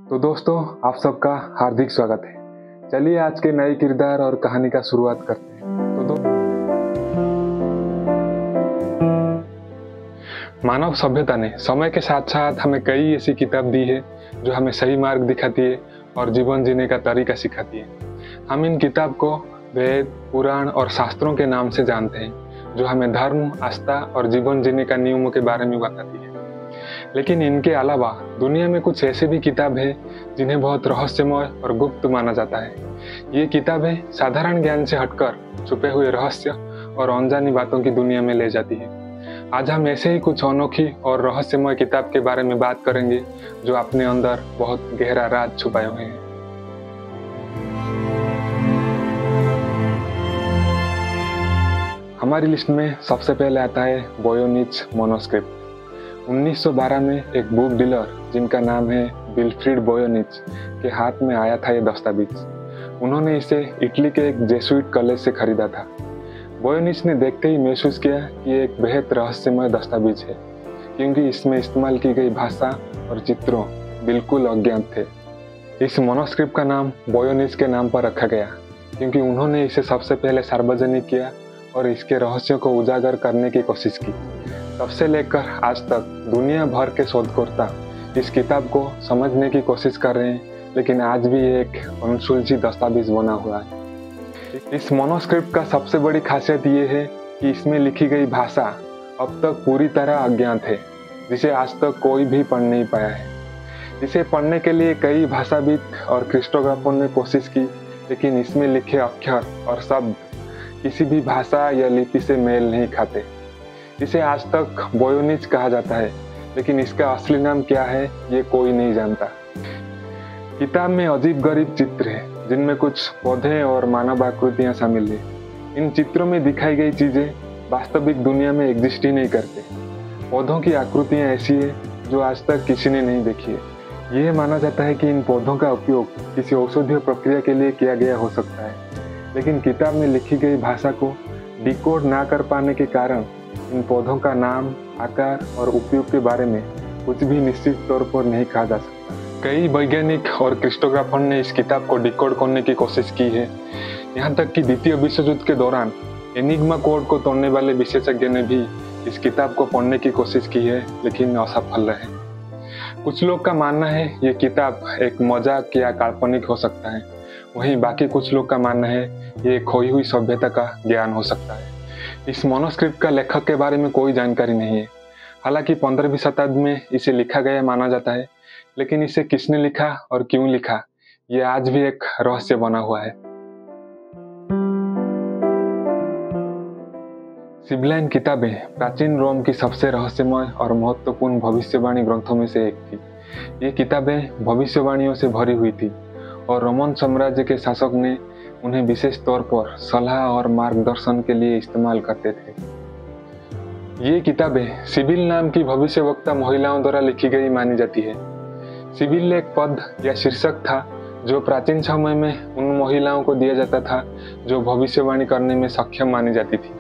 तो दोस्तों, आप सबका हार्दिक स्वागत है। चलिए आज के नए किरदार और कहानी का शुरुआत करते हैं। मानव सभ्यता ने समय के साथ साथ हमें कई ऐसी किताब दी है जो हमें सही मार्ग दिखाती है और जीवन जीने का तरीका सिखाती है। हम इन किताब को वेद, पुराण और शास्त्रों के नाम से जानते हैं, जो हमें धर्म, आस्था और जीवन जीने का नियमों के बारे में बताती है। लेकिन इनके अलावा दुनिया में कुछ ऐसे भी किताब है जिन्हें बहुत रहस्यमय और गुप्त माना जाता है। ये किताबें साधारण ज्ञान से हटकर छुपे हुए रहस्य और अनजानी बातों की दुनिया में ले जाती है। आज हम ऐसे ही कुछ अनोखी और रहस्यमय किताब के बारे में बात करेंगे जो अपने अंदर बहुत गहरा राज छुपाए हुए हैं। हमारी लिस्ट में सबसे पहले आता है वोयोनिच मैन्युस्क्रिप्ट। 1912 में एक बुक डीलर जिनका नाम है विल्फ्रीड वोयोनिच के हाथ में आया था ये दस्तावेज। उन्होंने इसे इटली के एक जेसुइट कॉलेज से खरीदा था। वोयोनिच ने देखते ही महसूस किया कि ये एक बेहद रहस्यमय दस्तावेज है, क्योंकि इसमें इस्तेमाल की गई भाषा और चित्रों बिल्कुल अज्ञात थे। इस मैन्युस्क्रिप्ट का नाम वोयोनिच के नाम पर रखा गया क्योंकि उन्होंने इसे सबसे पहले सार्वजनिक किया और इसके रहस्यों को उजागर करने की कोशिश की। तब से लेकर आज तक दुनिया भर के शोधकर्ता इस किताब को समझने की कोशिश कर रहे हैं, लेकिन आज भी ये एक अनसुलझी दस्तावेज बना हुआ है। इस मैन्युस्क्रिप्ट का सबसे बड़ी खासियत ये है कि इसमें लिखी गई भाषा अब तक पूरी तरह अज्ञात है, जिसे आज तक कोई भी पढ़ नहीं पाया है। इसे पढ़ने के लिए कई भाषाविद और क्रिप्टोग्राफरों ने कोशिश की, लेकिन इसमें लिखे अक्षर और शब्द किसी भी भाषा या लिपि से मेल नहीं खाते। इसे आज तक वोयोनिच कहा जाता है, लेकिन इसका असली नाम क्या है ये कोई नहीं जानता। किताब में अजीब-गरीब चित्र हैं, जिनमें कुछ पौधे और मानव आकृतियां शामिल हैं। इन चित्रों में दिखाई गई चीजें वास्तविक दुनिया में एग्जिस्ट ही नहीं करते। पौधों की आकृतियां ऐसी है जो आज तक किसी ने नहीं देखी है। यह माना जाता है कि इन पौधों का उपयोग किसी औषधीय प्रक्रिया के लिए किया गया हो सकता है, लेकिन किताब में लिखी गई भाषा को डिकोड ना कर पाने के कारण इन पौधों का नाम, आकार और उपयोग के बारे में कुछ भी निश्चित तौर पर नहीं कहा जा सकता। कई वैज्ञानिक और क्रिप्टोग्राफर ने इस किताब को डिकोड करने की कोशिश की है। यहाँ तक कि द्वितीय विश्व युद्ध के दौरान एनिग्मा कोड को तोड़ने वाले विशेषज्ञ ने भी इस किताब को पढ़ने की कोशिश की है, लेकिन असफल रहे। कुछ लोग का मानना है ये किताब एक मजाक या काल्पनिक हो सकता है, वहीं बाकी कुछ लोग का मानना है ये खोई हुई सभ्यता का ज्ञान हो सकता है। इस मैन्युस्क्रिप्ट का लेखक के बारे में कोई जानकारी नहीं है। हालांकि 15वीं शताब्दी में इसे लिखा गया माना जाता है, लेकिन इसे किसने लिखा और क्यों लिखा ये आज भी एक रहस्य बना हुआ है। सिबिलाइन किताबें प्राचीन रोम की सबसे रहस्यमय और महत्वपूर्ण भविष्यवाणी ग्रंथों में से एक थी। ये किताबें भविष्यवाणियों से भरी हुई थी और रोमन साम्राज्य के शासक ने उन्हें विशेष तौर पर सलाह और मार्गदर्शन के लिए इस्तेमाल करते थे। ये किताबें सिबिल नाम की भविष्यवक्ता महिलाओं द्वारा लिखी गई मानी जाती है। सिबिल एक पद या शीर्षक था जो प्राचीन समय में उन महिलाओं को दिया जाता था जो भविष्यवाणी करने में सक्षम मानी जाती थी।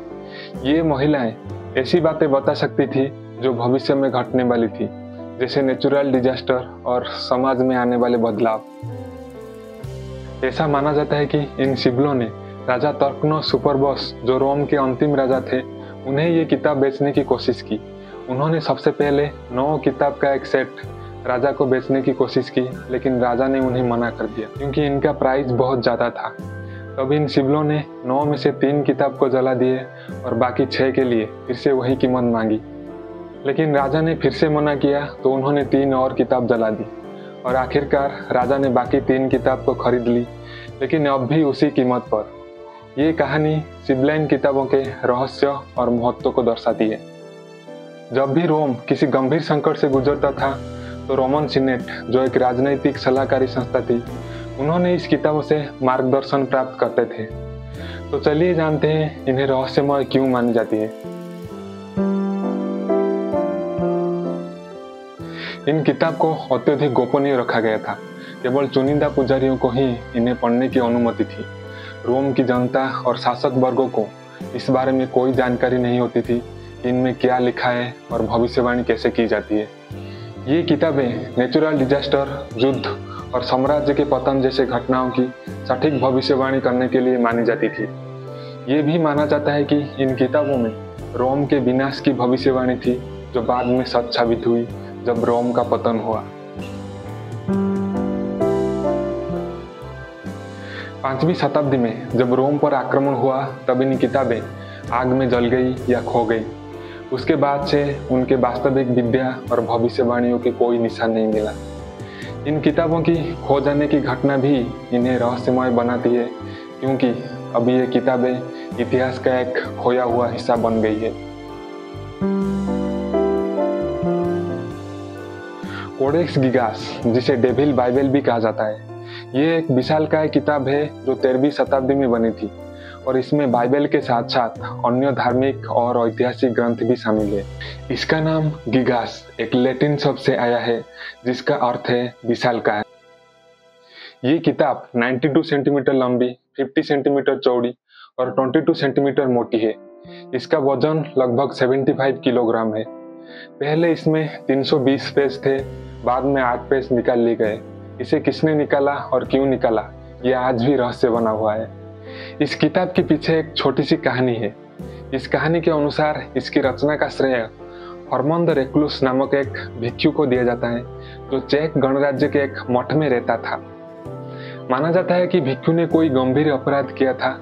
ये महिलाएं ऐसी बातें बता सकती थी जो भविष्य में घटने वाली थी, जैसे नेचुरल डिजास्टर और समाज में आने वाले बदलाव। ऐसा माना जाता है कि इन सिबिलों ने राजा तर्कनो सुपरबस, जो रोम के अंतिम राजा थे, उन्हें ये किताब बेचने की कोशिश की। उन्होंने सबसे पहले 9 किताब का एक सेट राजा को बेचने की कोशिश की, लेकिन राजा ने उन्हें मना कर दिया क्योंकि इनका प्राइस बहुत ज़्यादा था। तब इन सिबिलों ने 9 में से 3 किताब को जला दिए और बाकी 6 के लिए फिर से वही कीमत मांगी, लेकिन राजा ने फिर से मना किया तो उन्होंने 3 और किताब जला दी और आखिरकार राजा ने बाकी 3 किताब को खरीद ली, लेकिन अब भी उसी कीमत पर। ये कहानी सिबिलाइन किताबों के रहस्य और महत्व को दर्शाती है। जब भी रोम किसी गंभीर संकट से गुजरता था तो रोमन सीनेट, जो एक राजनैतिक सलाहकारी संस्था थी, उन्होंने इस किताबों से मार्गदर्शन प्राप्त करते थे। तो चलिए जानते हैं इन्हें रहस्यमय क्यों मानी जाती है। इन किताब को अत्यधिक गोपनीय रखा गया था। केवल चुनिंदा पुजारियों को ही इन्हें पढ़ने की अनुमति थी। रोम की जनता और शासक वर्गों को इस बारे में कोई जानकारी नहीं होती थी कि इनमें क्या लिखा है और भविष्यवाणी कैसे की जाती है। ये किताबें नेचुरल डिजास्टर, युद्ध और साम्राज्य के पतन जैसे घटनाओं की सटीक भविष्यवाणी करने के लिए मानी जाती थी। ये भी माना जाता है कि इन किताबों में रोम के विनाश की भविष्यवाणी थी, जो बाद में सच साबित हुई जब रोम का पतन हुआ। 5वीं शताब्दी में जब रोम पर आक्रमण हुआ तब इन किताबें आग में जल गई या खो गई। उसके बाद से उनके वास्तविक विद्या और भविष्यवाणियों के कोई निशान नहीं मिला। इन किताबों की खो जाने की घटना भी इन्हें रहस्यमय बनाती है, क्योंकि अब ये किताबें इतिहास का एक खोया हुआ हिस्सा बन गई है। कोडेक्स गिगास, जिसे डेविल बाइबल भी कहा जाता है, ये एक विशालकाय किताब है जो 13वीं शताब्दी में बनी थी और इसमें बाइबल के साथ साथ अन्य धार्मिक और ऐतिहासिक ग्रंथ भी शामिल है। इसका नाम गिगास एक लैटिन शब्द से आया है जिसका अर्थ है विशालकाय। ये किताब 92 सेंटीमीटर लंबी, 50 सेंटीमीटर चौड़ी और 22 सेंटीमीटर मोटी है। इसका वजन लगभग 75 किलोग्राम है। पहले इसमें 320 पेज थे, बाद में 8 पेज निकाल लिए गए। इसे किसने निकाला और क्यों निकाला, यह आज भी रहस्य बना हुआ है। इस किताब के पीछे एक छोटी सी कहानी है। इस कहानी के अनुसार इसकी रचना का श्रेय हरमन द रेक्लूस नामक एक भिक्षु को दिया जाता है, जो चेक गणराज्य के एक मठ में रहता था। माना जाता है कि भिक्षु ने कोई गंभीर अपराध किया था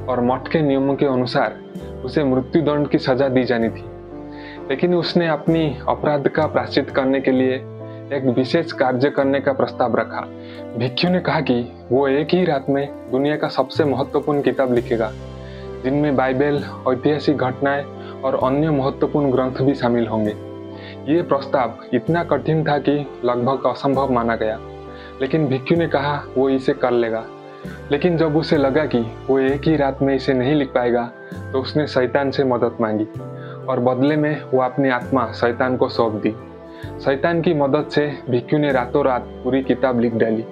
और मठ के नियमों के अनुसार उसे मृत्यु दंड की सजा दी जानी थी, लेकिन उसने अपनी अपराध का प्रायश्चित करने के लिए एक विशेष कार्य करने का प्रस्ताव रखा। भिक्षु ने कहा कि वो एक ही रात में दुनिया का सबसे महत्वपूर्ण किताब लिखेगा, जिनमें बाइबल, ऐतिहासिक घटनाएं और अन्य महत्वपूर्ण ग्रंथ भी शामिल होंगे। ये प्रस्ताव इतना कठिन था कि लगभग असंभव माना गया, लेकिन भिक्षु ने कहा वो इसे कर लेगा। लेकिन जब उसे लगा कि वो एक ही रात में इसे नहीं लिख पाएगा, तो उसने शैतान से मदद मांगी और बदले में वो अपनी आत्मा शैतान को सौंप दी। शैतान की मदद से भिक्षु ने रातों रात पूरी किताब लिख डाली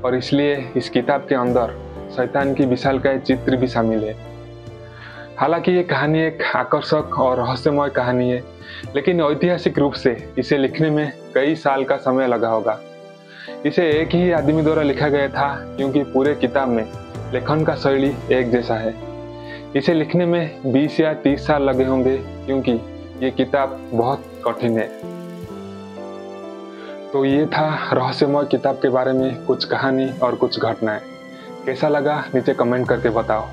और इसलिए इस किताब के अंदर शैतान की विशालकाय चित्र भी शामिल है। हालांकि ये कहानी एक आकर्षक और रहस्यमय कहानी है, लेकिन ऐतिहासिक रूप से इसे लिखने में कई साल का समय लगा होगा। इसे एक ही आदमी द्वारा लिखा गया था, क्योंकि पूरे किताब में लेखन का शैली एक जैसा है। इसे लिखने में 20 या 30 साल लगे होंगे, क्योंकि ये किताब बहुत कठिन है। तो ये था रहस्यमय किताब के बारे में कुछ कहानी और कुछ घटनाएं। कैसा लगा नीचे कमेंट करके बताओ।